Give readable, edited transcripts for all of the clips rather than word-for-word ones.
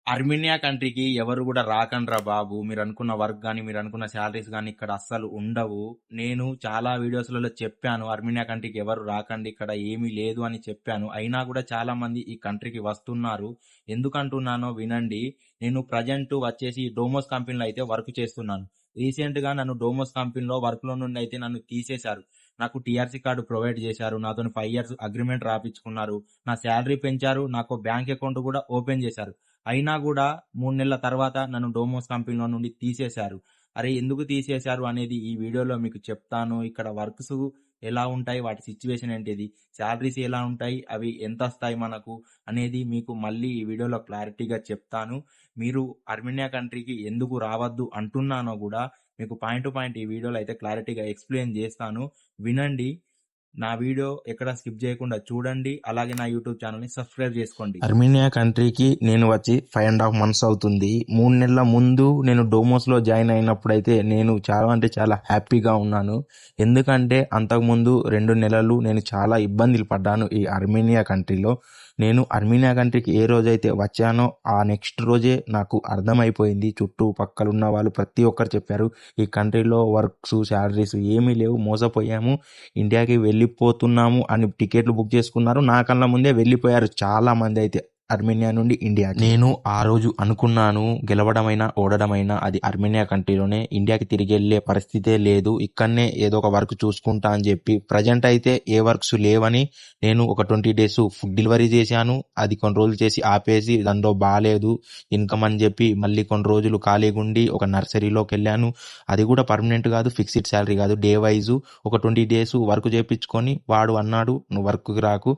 Armenia కంట్రీకి ఎవరు కూడా రాకండ్రా బాబు. మీరు అనుకున్న వర్క్ కానీ మీరు అనుకున్న శాలరీస్ కానీ ఇక్కడ అస్సలు ఉండవు. నేను చాలా వీడియోస్లలో చెప్పాను అర్మేనియా కంట్రీకి ఎవరు రాకండి, ఇక్కడ ఏమీ లేదు అని చెప్పాను. అయినా కూడా చాలా మంది ఈ కంట్రీకి వస్తున్నారు. ఎందుకంటున్నానో వినండి. నేను ప్రజెంట్ వచ్చేసి డోమోస్ కంపెనీలో అయితే వర్క్ చేస్తున్నాను. రీసెంట్ గా నన్ను డోమోస్ కంపెనీలో వర్క్ లో నుండి అయితే నన్ను తీసేశారు. నాకు టీఆర్సీ కార్డు ప్రొవైడ్ చేశారు, నాతో 5 years అగ్రిమెంట్ రాపించుకున్నారు, నా శాలరీ పెంచారు, నాకు బ్యాంక్ అకౌంట్ కూడా ఓపెన్ చేశారు. అయినా కూడా 3 నెలల తర్వాత నన్ను డోమోస్ కంపెనీలో నుండి తీసేశారు. అరే ఎందుకు తీసేశారు అనేది ఈ వీడియోలో మీకు చెప్తాను. ఇక్కడ వర్క్స్ ఎలా ఉంటాయి, వాటి సిచ్యువేషన్ ఏంటిది, శాలరీస్ ఎలా ఉంటాయి, అవి ఎంత వస్తాయి మనకు అనేది మీకు మళ్ళీ ఈ వీడియోలో క్లారిటీగా చెప్తాను. మీరు అర్మేనియా కంట్రీకి ఎందుకు రావద్దు అంటున్నానో కూడా మీకు పాయింట్ టు పాయింట్ ఈ వీడియోలో అయితే క్లారిటీగా ఎక్స్ప్లెయిన్ చేస్తాను. వినండి. నా వీడియో ఎక్కడ స్కిప్ చేయకుండా చూడండి. అలాగే నా యూట్యూబ్ ఛానల్ని సబ్స్క్రైబ్ చేసుకోండి. అర్మేనియా కంట్రీకి నేను వచ్చి 5.5 months అవుతుంది. 3 నెలల ముందు నేను డోమోస్లో జాయిన్ అయినప్పుడు అయితే నేను చాలా అంటే చాలా హ్యాపీగా ఉన్నాను. ఎందుకంటే అంతకుముందు 2 నెలలు నేను చాలా ఇబ్బందులు పడ్డాను ఈ అర్మేనియా కంట్రీలో. నేను అర్మేనియా కంట్రీకి ఏ రోజైతే వచ్చానో ఆ నెక్స్ట్ రోజే నాకు అర్థమైపోయింది. చుట్టుపక్కల ఉన్న వాళ్ళు ప్రతి ఒక్కరు చెప్పారు ఈ కంట్రీలో వర్క్స్ శాలరీస్ ఏమీ లేవు, మోసపోయాము, ఇండియాకి వెళ్ళిపోతున్నాము అని టికెట్లు బుక్ చేసుకున్నారు. నా కళ్ళ ముందే వెళ్ళిపోయారు చాలా మంది అయితే అర్మేనియా నుండి ఇండియా. నేను ఆ రోజు అనుకున్నాను గెలవడమైనా ఓడడమైనా అది అర్మేనియా కంట్రీలోనే, ఇండియాకి తిరిగి వెళ్ళే పరిస్థితే లేదు, ఇక్కడనే ఏదో ఒక వర్క్ చూసుకుంటా అని చెప్పి. ప్రజెంట్ అయితే ఏ వర్క్స్ లేవని నేను ఒక 20 days ఫుడ్ డెలివరీ చేశాను. అది కొన్ని రోజులు చేసి ఆపేసి దాంట్లో బాగాలేదు ఇన్కమ్ అని చెప్పి మళ్ళీ కొన్ని రోజులు ఖాళీగా ఉండి ఒక నర్సరీలోకి వెళ్ళాను. అది కూడా పర్మనెంట్ కాదు, ఫిక్స్డ్ శాలరీ కాదు, డే వైజ్ ఒక 20 days వర్క్ చేయించుకొని వాడు అన్నాడు నువ్వు వర్క్కి రాకు,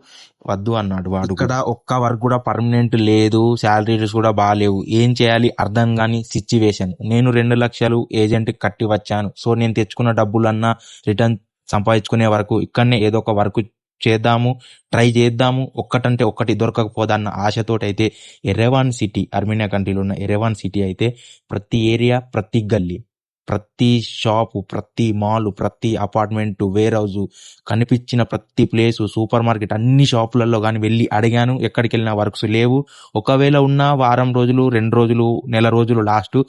వద్దు అన్నాడు వాడు. ఇక్కడ ఒక్క వర్క్ కూడా పర్మనెంట్ లేదు, శాలరీస్ కూడా బాగాలేవు, ఏం చేయాలి అర్థం కాని సిచ్యువేషన్. నేను 2 లక్షలు ఏజెంట్కి కట్టి వచ్చాను. సో నేను తెచ్చుకున్న డబ్బులన్నా రిటర్న్ సంపాదించుకునే వరకు ఇక్కడనే ఏదో ఒక వర్క్ చేద్దాము, ట్రై చేద్దాము, ఒక్కటంటే ఒక్కటి దొరకకపోదన్న ఆశతోటి అయితే ఎరెవాన్ సిటీ, అర్మేనియా కంట్రీలో ఉన్న ఎరెవాన్ సిటీ అయితే ప్రతి ఏరియా, ప్రతి గల్లీ, ప్రతి షాపు, ప్రతి మాల్, ప్రతి అపార్ట్మెంట్, వేర్ హౌస్, కనిపించిన ప్రతి ప్లేసు, సూపర్ మార్కెట్, అన్ని షాపులలో కానీ వెళ్ళి అడిగాను. ఎక్కడికి వెళ్ళినా వర్క్స్ లేవు. ఒకవేళ ఉన్నా వారం రోజులు, 2 రోజులు, నెల రోజులు లాస్ట్.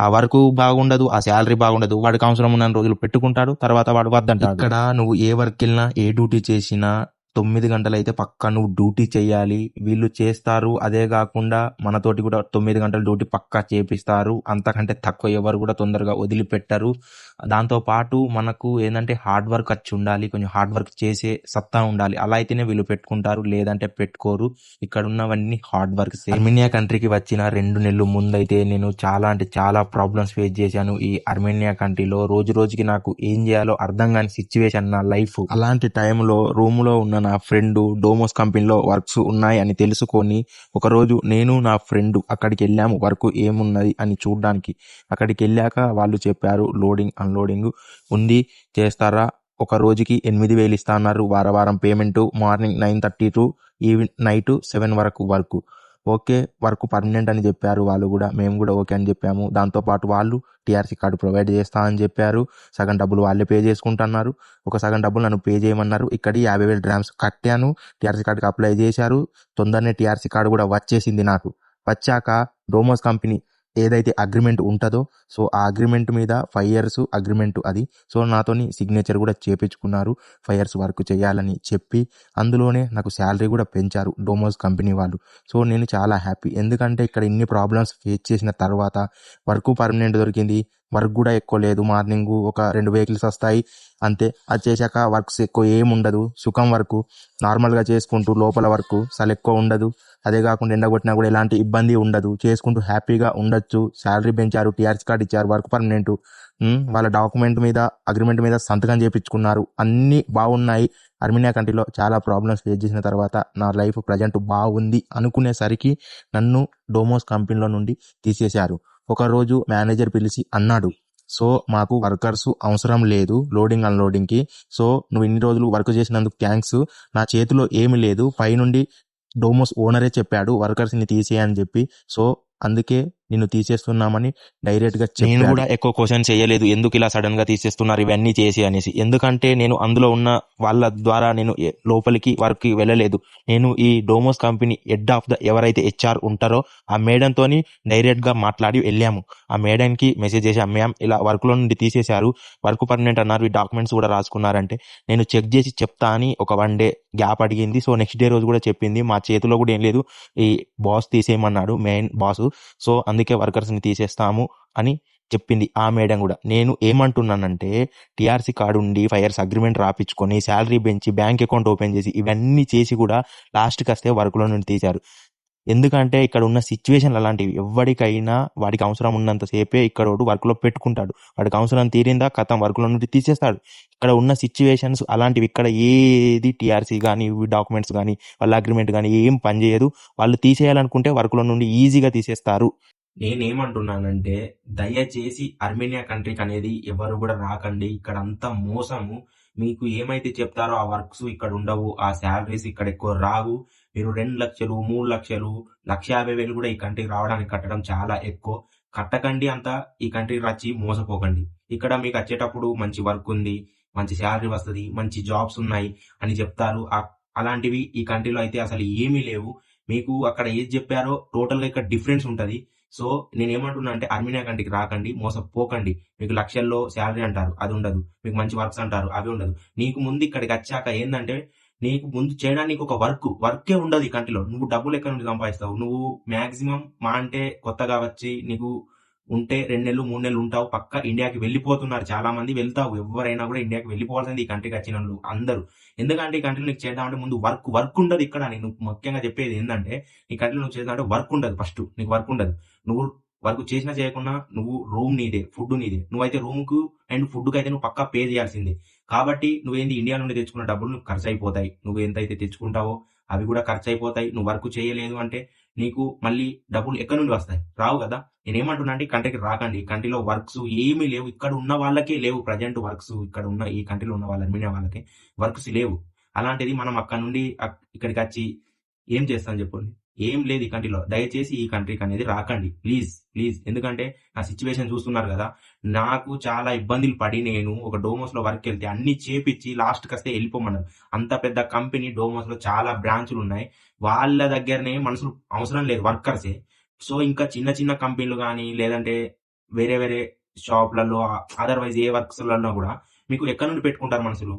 ఆ వర్క్ బాగుండదు, ఆ శాలరీ బాగుండదు, వాడికి అవసరం ఉన్న రోజులు పెట్టుకుంటాడు, తర్వాత వాడు వద్దంటాడు. ఇక్కడ నువ్వు ఏ వర్క్ వెళ్ళినా ఏ డ్యూటీ చేసినా 9 గంటలు అయితే పక్కా నువ్వు డ్యూటీ చేయాలి. వీళ్ళు చేస్తారు. అదే కాకుండా మనతోటి కూడా 9 గంటల డ్యూటీ పక్కా చేపిస్తారు. అంతకంటే తక్కువ ఎవరు కూడా తొందరగా వదిలిపెట్టరు. దాంతో పాటు మనకు ఏంటంటే హార్డ్ వర్క్ వచ్చి ఉండాలి, కొంచెం హార్డ్ వర్క్ చేసే సత్తా ఉండాలి. అలా అయితేనే వీళ్ళు పెట్టుకుంటారు, లేదంటే పెట్టుకోరు. ఇక్కడ ఉన్నవన్నీ హార్డ్ వర్క్. అర్మేనియా కంట్రీకి వచ్చిన 2 నెలలు ముందైతే నేను చాలా అంటే చాలా ప్రాబ్లమ్స్ ఫేస్ చేశాను ఈ అర్మేనియా కంట్రీలో. రోజు రోజుకి నాకు ఏం చేయాలో అర్థం కాని సిచ్యువేషన్ నా లైఫ్. అలాంటి టైంలో రూమ్ లో ఉన్న నా ఫ్రెండ్ డోమోస్ కంపెనీలో వర్క్స్ ఉన్నాయి అని తెలుసుకొని ఒకరోజు నేను నా ఫ్రెండ్ అక్కడికి వెళ్ళాము వర్క్ ఏమున్నది అని చూడడానికి. అక్కడికి వెళ్ళాక వాళ్ళు చెప్పారు లోడింగ్ అన్లోడింగ్ ఉంది, చేస్తారా, ఒక రోజుకి 8,000 ఇస్తా అన్నారు, వారం పేమెంట్, మార్నింగ్ 9:30 to నైట్ 7 వరకు వర్క్. ఓకే, వర్క్ పర్మనెంట్ అని చెప్పారు వాళ్ళు కూడా, మేము కూడా ఓకే అని చెప్పాము. దాంతోపాటు వాళ్ళు టీఆర్సీ కార్డు ప్రొవైడ్ చేస్తా అని చెప్పారు. సగం డబ్బులు వాళ్ళే పే చేసుకుంటున్నారు, ఒక సగం డబ్బులు నన్ను పే చేయమన్నారు. ఇక్కడ 50,000 dirhams కట్టాను, టీఆర్సీ కార్డుకి అప్లై చేశారు. తొందరనే టీఆర్సీ కార్డు కూడా వచ్చేసింది నాకు. వచ్చాక డోమోస్ కంపెనీ ఏదైతే అగ్రిమెంట్ ఉంటుందో, సో ఆ అగ్రిమెంట్ మీద 5 years అగ్రిమెంట్ అది. సో నాతోని సిగ్నేచర్ కూడా చేపించుకున్నారు 5 years వర్క్ చేయాలని చెప్పి. అందులోనే నాకు శాలరీ కూడా పెంచారు డోమోస్ కంపెనీ వాళ్ళు. సో నేను చాలా హ్యాపీ, ఎందుకంటే ఇక్కడ ఇన్ని ప్రాబ్లమ్స్ ఫేస్ చేసిన తర్వాత వర్క్ పర్మనెంట్ దొరికింది. వర్క్ కూడా ఎక్కువ లేదు, మార్నింగ్ ఒక 2 vehicles వస్తాయి అంతే. అది చేశాక వర్క్స్ ఎక్కువ ఏముండదు, సుఖం వర్క్, నార్మల్గా చేసుకుంటూ లోపల వర్క్ చాలా ఎక్కువ ఉండదు. అదే కాకుండా ఎండ కొట్టినా కూడా ఎలాంటి ఇబ్బంది ఉండదు, చేసుకుంటూ హ్యాపీగా ఉండొచ్చు. శాలరీ పెంచారు, టీఆర్సీ కార్డు ఇచ్చారు, వర్క్ పర్మనెంట్, వాళ్ళ డాక్యుమెంట్ మీద అగ్రిమెంట్ మీద సంతకం చేపించుకున్నారు, అన్నీ బాగున్నాయి. అర్మేనియా కంట్రీలో చాలా ప్రాబ్లమ్స్ ఫేస్ చేసిన తర్వాత నా లైఫ్ ప్రజెంట్ బాగుంది అనుకునేసరికి నన్ను డోమోస్ కంపెనీలో నుండి తీసేశారు. ఒకరోజు మేనేజర్ పిలిచి అన్నాడు, సో మాకు వర్కర్స్ అవసరం లేదు లోడింగ్ అన్లోడింగ్కి, సో నువ్వు ఇన్ని రోజులు వర్క్ చేసినందుకు థ్యాంక్స్, నా చేతిలో ఏమి లేదు, పైనుండి డోమోస్ ఓనరే చెప్పాడు వర్కర్స్ని తీసేయని చెప్పి, సో అందుకే నిన్ను తీసేస్తున్నామని డైరెక్ట్ గా నేను కూడా ఎక్కువ క్వశ్చన్ చేయలేదు, ఎందుకు ఇలా సడన్ గా తీసేస్తున్నారు ఇవన్నీ చేసి అనేసి. ఎందుకంటే నేను అందులో ఉన్న వాళ్ళ ద్వారా నేను లోపలికి వర్క్ కి వెళ్ళలేదు. నేను ఈ డోమోస్ కంపెనీ హెడ్ ఆఫ్ ద ఎవరైతే హెచ్ఆర్ ఉంటారో ఆ మేడం తోని డైరెక్ట్ గా మాట్లాడి వెళ్ళాము. ఆ మేడం కి మెసేజ్ చేసి, మ్యామ్ ఇలా వర్క్ లో నుండి తీసేశారు, వర్క్ పర్మనెంట్ అన్నారు, ఈ డాక్యుమెంట్స్ కూడా రాసుకున్నారంటే నేను చెక్ చేసి చెప్తా అని ఒక 1 డే గ్యాప్ అడిగింది. సో నెక్స్ట్ డే రోజు కూడా చెప్పింది, మా చేతిలో కూడా ఏం లేదు, ఈ బాస్ తీసేయమన్నాడు, మెయిన్ బాస్, సో అందుకే వర్కర్స్ ని తీసేస్తాము అని చెప్పింది ఆ మేడం కూడా. నేను ఏమంటున్నానంటే టీఆర్సీ కార్డు ఉండి 5 years అగ్రిమెంట్ రాపించుకొని శాలరీ పెంచి బ్యాంక్ అకౌంట్ ఓపెన్ చేసి ఇవన్నీ చేసి కూడా లాస్ట్కి వస్తే వర్క్ లో నుండి తీశారు. ఎందుకంటే ఇక్కడ ఉన్న సిచ్యువేషన్లు అలాంటివి. ఎవరికైనా వాడికి అవసరం ఉన్నంత సేపే ఇక్కడ వర్క్ లో పెట్టుకుంటాడు, వాడికి అవసరం తీరిందా కథం వర్క్ లో నుండి తీసేస్తాడు. ఇక్కడ ఉన్న సిచ్యువేషన్స్ అలాంటివి. ఇక్కడ ఏది టీఆర్సీ కానీ డాక్యుమెంట్స్ కానీ వాళ్ళ అగ్రిమెంట్ కానీ ఏం పనిచేయదు. వాళ్ళు తీసేయాలనుకుంటే వర్క్ లో నుండి ఈజీగా తీసేస్తారు. నేనేమంటున్నానంటే దయచేసి అర్మేనియా కంట్రీకి అనేది ఎవరు కూడా రాకండి. ఇక్కడ అంతా మోసము. మీకు ఏమైతే చెప్తారో ఆ వర్క్స్ ఇక్కడ ఉండవు, ఆ శాలరీస్ ఇక్కడ ఎక్కువ రావు. మీరు 2 లక్షలు 3 లక్షలు 1,50,000 కూడా ఈ కంట్రీకి రావడానికి కట్టడం చాలా ఎక్కువ. కట్టకండి అంతా, ఈ కంట్రీకి వచ్చి మోసపోకండి. ఇక్కడ మీకు వచ్చేటప్పుడు మంచి వర్క్ ఉంది, మంచి శాలరీ వస్తుంది, మంచి జాబ్స్ ఉన్నాయి అని చెప్తారు. అలాంటివి ఈ కంట్రీలో అయితే అసలు ఏమీ లేవు. మీకు అక్కడ ఏది చెప్పారో టోటల్ గా ఇక్కడ డిఫరెన్స్ ఉంటది. సో నేనేమంటున్నా అంటే అర్మేనియా కంట్రీకి రాకండి, మోసపోకండి. మీకు లక్షల్లో శాలరీ అంటారు, అది ఉండదు. మీకు మంచి వర్క్స్ అంటారు, అవి ఉండదు. నీకు ముందు ఇక్కడికి వచ్చాక ఏంటంటే నీకు ముందు చేయడానికి ఒక వర్కే ఉండదు ఈ కంట్రీలో. నువ్వు డబ్బులు ఎక్కడి నుండి సంపాదిస్తావు? నువ్వు మాక్సిమం మా అంటే కొత్తగా వచ్చి నీకు ఉంటే 2 నెలలు 3 నెలలు ఉంటావు, పక్క ఇండియాకి వెళ్ళిపోతున్నారు చాలా మంది. వెళ్తావు, ఎవరైనా కూడా ఇండియాకి వెళ్ళిపోవాల్సింది ఈ కంట్రీకి వచ్చిన వాళ్ళు అందరూ. ఎందుకంటే ఈ కంట్రీలో నీకు చేద్దామంటే ముందు వర్క్ ఉండదు ఇక్కడ. నేను ముఖ్యంగా చెప్పేది ఏంటంటే ఈ కంట్రీలో నువ్వు చేద్దామంటే వర్క్ ఉండదు. ఫస్ట్ నీకు వర్క్ ఉండదు. నువ్వు వర్క్ చేసినా చేయకుండా నువ్వు రూమ్ నీదే, ఫుడ్ నీదే. నువ్వైతే రూమ్ కు అండ్ ఫుడ్ కు అయితే నువ్వు పక్కా పే చేయాల్సిందే. కాబట్టి నువ్వేంది ఇండియా నుండి తెచ్చుకున్న డబ్బులు నువ్వు ఖర్చు అయిపోతాయి. నువ్వు ఎంతైతే తెచ్చుకుంటావో అవి కూడా ఖర్చు అయిపోతాయి. నువ్వు వర్క్ చేయలేదు అంటే నీకు మళ్ళీ డబ్బులు ఎక్కడి నుండి వస్తాయి? రావు కదా. నేనేమంటున్నా అంటే ఈ కంట్రీకి రాకండి. ఈ కంట్రీలో వర్క్స్ ఏమీ లేవు. ఇక్కడ ఉన్న వాళ్ళకే లేవు ప్రజెంట్ వర్క్స్. ఇక్కడ ఉన్న ఈ కంట్రీలో ఉన్న వాళ్ళ అర్మేనియా వాళ్ళకి వర్క్స్ లేవు. అలాంటిది మనం అక్కడ నుండి ఇక్కడికి వచ్చి ఏం చేస్తాం చెప్పండి? ఏం లేదు ఈ కంట్రీలో. దయచేసి ఈ కంట్రీకి అనేది రాకండి ప్లీజ్ ప్లీజ్. ఎందుకంటే నా సిచ్యువేషన్ చూస్తున్నారు కదా. నాకు చాలా ఇబ్బందులు పడి నేను ఒక డోమోస్ లో వర్క్ వెళ్తే అన్ని చేపించి లాస్ట్ వస్తే వెళ్ళిపోమన్నారు. అంత పెద్ద కంపెనీ డోమోస్ లో చాలా బ్రాంచ్లు ఉన్నాయి. వాళ్ళ దగ్గరనే మనుషులు అవసరం లేదు, వర్కర్సే. సో ఇంకా చిన్న చిన్న కంపెనీలు కానీ లేదంటే వేరే వేరే షాప్లలో అదర్వైజ్ ఏ వర్క్స్ లలో కూడా మీకు ఎక్కడి నుండి పెట్టుకుంటారు మనుషులు?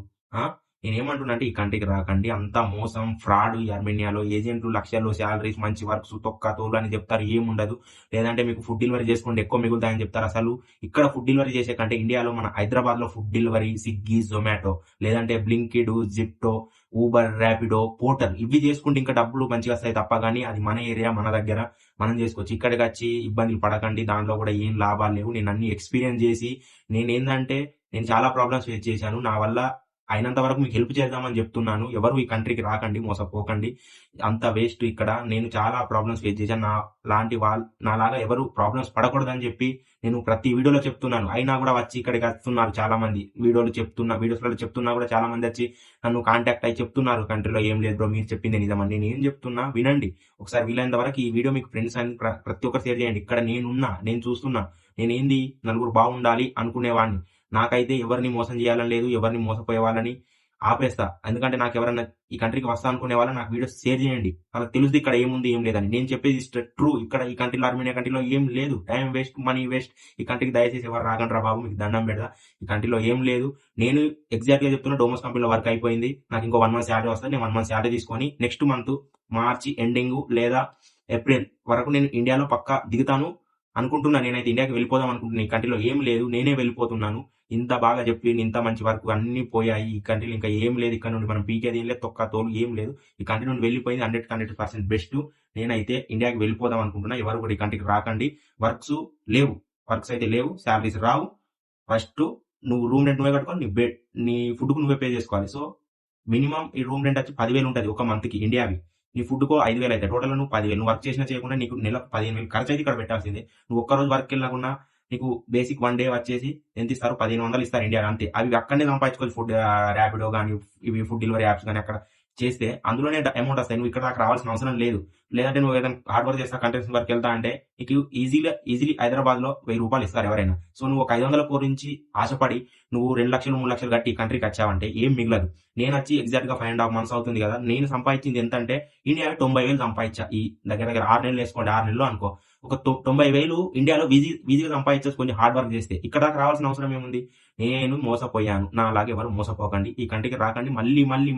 నేనేమంటున్నా అంటే ఈ కంట్రీకి రాకండి. అంతా మోసం, ఫ్రాడ్. ఈ అర్మేనియాలో ఏజెంట్లు లక్షల్లో శాలరీస్, మంచి వర్క్స్, తొక్క తోలు అని చెప్తారు, ఏముండదు. లేదంటే మీకు ఫుడ్ డెలివరీ చేసుకోండి ఎక్కువ మిగులుతాయని చెప్తారు. అసలు ఇక్కడ ఫుడ్ డెలివరీ చేసే కంటే ఇండియాలో మన హైదరాబాద్ లో ఫుడ్ డెలివరీ స్విగ్గీ, జొమాటో, లేదంటే బ్లింకిడ్, జిప్టో, ఊబర్, ర్యాపిడో, పోర్టల్ ఇవి చేసుకుంటే ఇంకా డబ్బులు మంచిగా వస్తాయి తప్ప. కానీ అది మన ఏరియా, మన దగ్గర మనం చేసుకోవచ్చు. ఇక్కడికి వచ్చి ఇబ్బందులు పడకండి, దాంట్లో కూడా ఏం లాభాలు లేవు. నేను అన్ని ఎక్స్పీరియన్స్ చేసి నేను చాలా ప్రాబ్లమ్స్ ఫేస్ చేశాను. నా వల్ల అయినంత వరకు మీకు హెల్ప్ చేద్దామని చెప్తున్నాను. ఎవరు ఈ కంట్రీకి రాకండి, మోసపోకండి. అంత వేస్ట్ ఇక్కడ. నేను చాలా ప్రాబ్లమ్స్ ఫేస్ చేశాను. నాలాగా ఎవరు ప్రాబ్లమ్స్ పడకూడదని చెప్పి నేను ప్రతి వీడియోలో చెప్తున్నాను. అయినా కూడా వచ్చి ఇక్కడికి వస్తున్నారు చాలా మంది. వీడియోస్లో చెప్తున్నా కూడా చాలా మంది వచ్చి నన్ను కాంటాక్ట్ అయ్యి చెప్తున్నారు, కంట్రీలో ఏం లేదు బ్రో, మీరు చెప్పింది నిజమని. నేను ఏం చెప్తున్నా వినండి ఒకసారి. వీలైనంత వరకు ఈ వీడియో మీకు ఫ్రెండ్స్ అని ప్రతి ఒక్కరు షేర్ చేయండి. ఇక్కడ నేను చూస్తున్నా. నేనేంది నలుగురు బాగుండాలి అనుకునేవాడిని. నాకైతే ఎవరిని మోసం చేయాలని లేదు, ఎవరిని మోసపోయే వాళ్ళని ఆపేస్తా. ఎందుకంటే నాకు ఎవరైనా ఈ కంట్రీకి వస్తా అనుకునే వాళ్ళు నాకు వీడియోస్ షేర్ చేయండి. వాళ్ళకి తెలుస్తుంది ఇక్కడ ఏముంది ఏం లేదని. నేను చెప్పేది ట్రూ. ఇక్కడ ఈ కంట్రీలో, అర్మేనియా కంట్రీలో ఏం లేదు. Time waste, money waste. ఈ కంట్రీకి దయచేసి ఎవరు రాకండ్రా బాబు, మీకు దండం పెడతా. ఈ కంట్రీలో ఏం లేదు. నేను ఎగ్జాక్ట్ గా చెప్తున్నా, డోమోస్ కంపెనీలో వర్క్ అయిపోయింది. నాకు ఇంకో 1 month శాలరీ వస్తుంది. నేను 1 month శాలరీ తీసుకొని నెక్స్ట్ మంత్ మార్చి ఎండింగ్ లేదా ఏప్రిల్ వరకు నేను ఇండియాలో పక్కా దిగుతాను అనుకుంటున్నా. నేనైతే ఇండియాకి వెళ్ళిపోదాం అనుకుంటున్నా. ఈ కంట్రీలో ఏం లేదు, నేనే వెళ్ళిపోతున్నాను. ఇంత బాగా చెప్పి ఇంత మంచి వర్క్ అన్ని పోయాయి. ఈ కంట్రీలో ఇంకా ఏం లేదు. ఇక్కడ నుండి మనం పీకేది ఏం లేదు, తొక్క తోలు ఏం లేదు. ఈ కంట్రీ నుండి వెళ్ళిపోయింది 100% బెస్ట్. నేనైతే ఇండియాకి వెళ్ళిపోదాం అనుకుంటున్నా. ఎవరు కూడా ఈ కంట్రీకి రాకండి. వర్క్స్ అయితే లేవు, శాలరీస్ రావు. ఫస్ట్ నువ్వు రూమ్ రెంట్ నువ్వే కట్టుకోవాలి, నీ ఫుడ్ కు నువ్వే పే చేసుకోవాలి. సో మినిమం ఈ రూమ్ రెంట్ వచ్చి 10,000 ఉంటుంది ఒక మంత్ కి ఇండియావి. నీ ఫుడ్ కో 5,000 అయితే టోటల్ నువ్వు 10,000. నువ్వు వర్క్ చేసినా చేయకుండా నీకు నెలకు 15,000 ఖర్చు అయితే ఇక్కడ పెట్టాల్సిందే. నువ్వు ఒక్కరోజు వర్క్ వెళ్ళకుండా నీకు బేసిక్ 1 డే వచ్చేసి ఎంత ఇస్తారు? 1,500 ఇస్తారు ఇండియా. అంతే. అవి అక్కడనే సంపాదించుకోవచ్చు. ఫుడ్ ర్యాపిడో కానీ ఇవి ఫుడ్ డెలివరీ యాప్స్ కానీ అక్కడ చేస్తే అందులోనే అమౌంట్ వస్తాయి. నువ్వు ఇక్కడ దాకా రావాల్సిన అవసరం లేదు. లేదంటే నువ్వు ఏదైనా హార్డ్ వర్క్ చేస్తా కంటెంట్స్ వరకు వెళ్తా అంటే నీకు ఈజీలీ హైదరాబాద్‌లో రూ. 1000 ఇస్తారు ఎవరైనా. సో నువ్వు ఒక 500 గురించి ఆశపడి నువ్వు 2,00,000, 3,00,000 కట్టి ఈ కంట్రీకి వచ్చావంటే ఏం మిగలదు. నేనొచ్చి ఎగ్జాక్ట్‌గా 5½ మంత్స్ అవుతుంది కదా! నేను సంపాదించింది ఎంతంటే ఇండియాలో 90,000 సంపాదించా. ఈ దగ్గర దగ్గర 6 నెలలు వేసుకోండి. 6 నెలల్లో అనుకో. ఒక 90,000 ఇండియాలో ఈజీగా సంపాదించొచ్చు కొంచెం హార్డ్ వర్క్ చేస్తే. ఇక్కడ దాకా రావాల్సిన అవసరం ఏముంది? నేను మోసపోయాను. నాలాగా ఎవరు మోసపోకండి. ఈ కంట్రీకి రాకండి.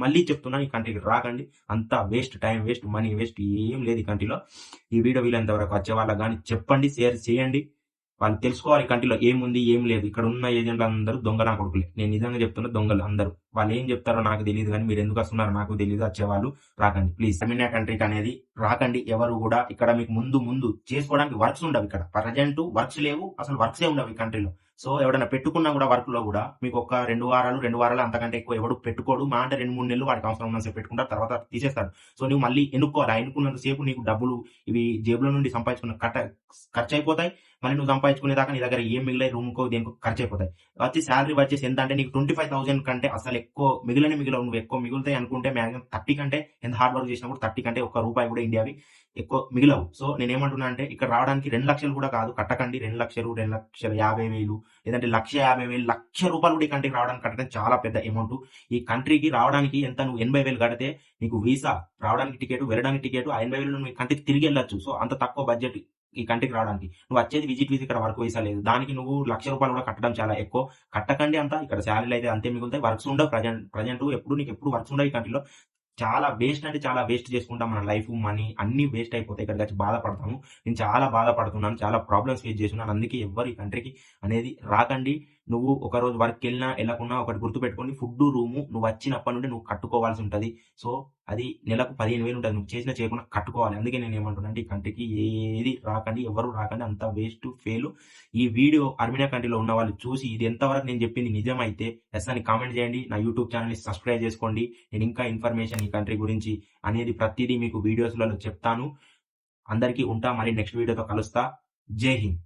మళ్ళీ చెప్తున్నా, ఈ కంట్రీకి రాకండి. అంతా waste, time waste, money waste, ఏం లేదు ఈ కంట్రీలో. ఈ వీడియో వీలైనంత వరకు వచ్చే వాళ్ళకి గాని చెప్పండి, షేర్ చేయండి. వాళ్ళు తెలుసుకోవాలి ఈ కంట్రీలో ఏముంది, ఏం లేదు. ఇక్కడ ఉన్న ఏజెంట్లు అందరూ దొంగ నా కొడుకులే. నేను నిజంగా చెప్తున్నా, దొంగలు అందరూ. వాళ్ళు ఏం చెప్తారో నాకు తెలియదు కానీ మీరు ఎందుకు వస్తున్నారో నాకు తెలియదు. వచ్చేవాళ్ళు రాకండి ప్లీజ్. అర్మేనియా కంట్రీకి అనేది రాకండి ఎవరు కూడా. ఇక్కడ మీకు ముందు చేసుకోవడానికి వర్క్స్ ఉండవు. ఇక్కడ ప్రజెంట్ వర్క్స్ లేవు, అసలు వర్క్సే ఉండవు ఈ కంట్రీలో. సో ఎవడైనా పెట్టుకున్నా కూడా వర్క్ లో కూడా మీకు ఒక 2 వారాలు అంతకంటే ఎక్కువ ఎవడు పెట్టుకోడు. మా అంటే 2-3 నెలలు వాడికి అవసరం ఉన్నంత పెట్టుకుంటారు, తర్వాత తీసేస్తాడు. సో నువ్వు మళ్ళీ ఎన్నుకోవాలి. ఎన్నుకున్నంత సేపు నీకు డబ్బులు ఇవి జేబులో నుండి సంపాదించుకున్న ఖర్చు అయిపోతాయి. మళ్ళీ నువ్వు సంపాదించుకునే దాకా నీ దగ్గర ఏం మిగిలే, రూమ్కో దేనికో ఖర్చు అయిపోతాయి. వచ్చి శాలరీ వచ్చేసి ఎంత అంటే నీకు 25,000 కంటే అసలు ఎక్కువ మిగిలవు. నువ్వు ఎక్కువ మిగులుతాయి అనుకుంటే మ్యాక్సిమం 30 కంటే, ఎంత హార్డ్ వర్క్ చేసినా కూడా 30 కంటే ఒక్క రూపాయి కూడా ఇండియావి ఎక్కువ మిగిలవు. సో నేనేమంటున్నా అంటే ఇక్కడ రావడానికి 2 లక్షలు కూడా కాదు కట్టకండి. 2 లక్షలు, 2,50,000 లేదంటే 1,50,000, ₹1,00,000 కూడా ఈ కంట్రీకి రావడానికి కట్టడం చాలా పెద్ద అమౌంట్. ఈ కంట్రీకి రావడానికి ఎంత నువ్వు 80,000 కడితే నీకు వీసా, రావడానికి టికెట్, వెళ్ళడానికి టికెట్, ఆ 80,000 నువ్వు ఈ కంట్రీకి తిరిగి వెళ్ళొచ్చు. సో అంత తక్కువ బడ్జెట్ ఈ కంట్రీకి రావడానికి. నువ్వు వచ్చేది విజిట్ వీసా, ఇక్కడ వర్క్ వీసా లేదు. దానికి నువ్వు ₹1,00,000 కూడా కట్టడం చాలా ఎక్కువ. కట్టకండి అంతా. ఇక్కడ శాలరీలు అయితే అంతే మిగులుతాయి. వర్క్స్ ఉండవు. ప్రజెంట్ నీకు ఎప్పుడు వర్క్స్ ఉండవు ఈ కంట్రీలో. చాలా వేస్ట్ అంటే చాలా వేస్ట్ చేసుకుంటాం. మన లైఫ్, మనీ అన్ని వేస్ట్ అయిపోతాయి. ఇక్కడికి వచ్చి బాధపడతాము. నేను చాలా బాధపడుతున్నాను. చాలా ప్రాబ్లమ్స్ ఫేస్ చేస్తున్నాను. అందుకే ఎవ్వరు ఈ కంట్రీకి అనేది రాకండి. నువ్వు ఒక రోజు వర్క్ వెళ్ళినా వెళ్ళకున్నా ఒకటి గుర్తుపెట్టుకోండి, ఫుడ్, రూము నువ్వు వచ్చినప్పటి నుండి నువ్వు కట్టుకోవాల్సి ఉంటది. సో అది నెలకు 15,000 ఉంటుంది. నువ్వు చేయకుండా కట్టుకోవాలి. అందుకే నేను ఏమంటున్నా అంటే ఈ కంట్రీకి ఏది రాకండి, ఎవరు రాకండి. అంత వేస్ట్, ఫెయిల్. ఈ వీడియో అర్మేనియా కంట్రీలో ఉన్న వాళ్ళు చూసి ఇది ఎంతవరకు నేను చెప్పింది నిజమైతే ఎస్ అని కామెంట్ చేయండి. నా యూట్యూబ్ ఛానల్ని సబ్స్క్రైబ్ చేసుకోండి. నేను ఇంకా ఇన్ఫర్మేషన్ ఈ కంట్రీ గురించి అనేది ప్రతిదీ మీకు వీడియోస్లలో చెప్తాను. అందరికీ ఉంటా. మరి నెక్స్ట్ వీడియోతో కలుస్తా. జై హింద్.